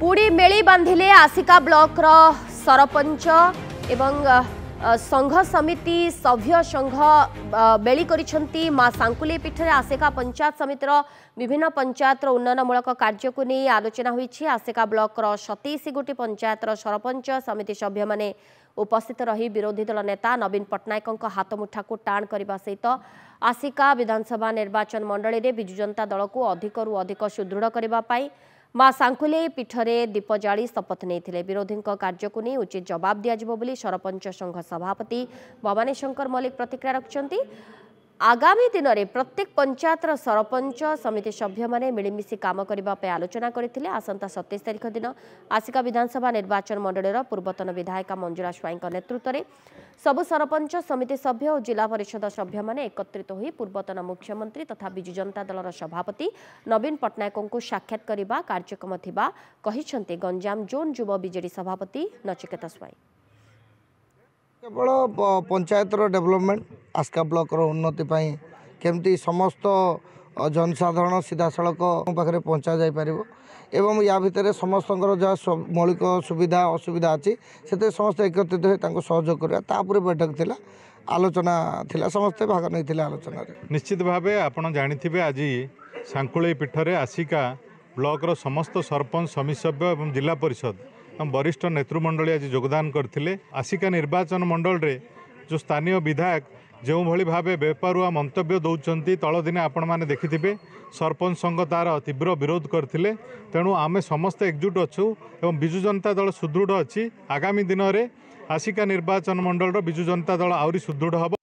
पुड़ी मेली बांधिले आसिका ब्लॉक सरपंच एवं संघ समिति सभ्य संघ बेली करिसेंती मां सांकुली पीठ में आसिका पंचायत समितिर विभिन्न पंचायत उन्नयनमूलक कार्य को नहीं आलोचना होईछि। आसिका ब्लॉक 27 गोटी पंचायत सरपंच समिति सभ्य माने उपस्थित रही विरोधी दल नेता नवीन पट्टनायक हाथ मुठा को टाण करने सहित आसिका विधानसभा निर्वाचन मंडली में विजु जनता दल को अधिकरू अधिक सुदृढ़ करने मां सांकुली पीठरे दीप जाली शपथ नहीं विरोधी कार्य को नहीं उचित जवाब दिया सरपंच संघ सभापति भवानी शंकर मल्लिक प्रतिक्रिया रखिंट। आगामी दिन में प्रत्येक पंचायत सरपंच समिति सभ्य माने मिलमिशि काम करने आलोचना करते। आसंता 27 तारिख दिन आसिका विधानसभा निर्वाचन मंडलीर पूर्वतन विधायिका मंजुला स्वाई नेतृत्व में सबु सरपंच समिति सभ्य और जिला परिषद सभ्य माने एकत्रित होई पूर्वतन मुख्यमंत्री तथा विजु जनता दलर सभापति नवीन पट्टनायक को साक्षात करने कार्यक्रम थिबा कहिसेंते गंजाम जोन युव बीजेडी सभापति नचिकेता स्वाई। केवल पंचायत डेवलपमेंट आस्का ब्लॉक उन्नति केमती समस्त जनसाधारण सीधा सड़क पाखे पहुँचा जापर एवं या भितर समस्त जहाँ मौलिक सुविधा असुविधा अच्छी से समस्त एकत्रित हो सहयोग करने बैठक थिला आलोचना थिला समस्ते भाग नहीं आलोचना। निश्चित भाव आप जानी आज सांकुली पीठरे आसिका ब्लॉक समस्त सरपंच समिति सभ्य और जिला परिषद वरिष्ठ नेतृमंडली आज योगदान करते। आसिका निर्वाचन मंडल रे जो स्थानीय विधायक जो भली भावे बेपारुआ मंतव्य दौरान तल दिने आपण मैंने देखिथे सरपंच संघ तार तीव्र विरोध करते। तेणु आमे समस्त एकजुट अच्छु एवं विजु जनता दल सुदृढ़ अच्छी। आगामी दिन में आसिका निर्वाचन मंडल विजु जनता दल आहरी सुदृढ़ हम।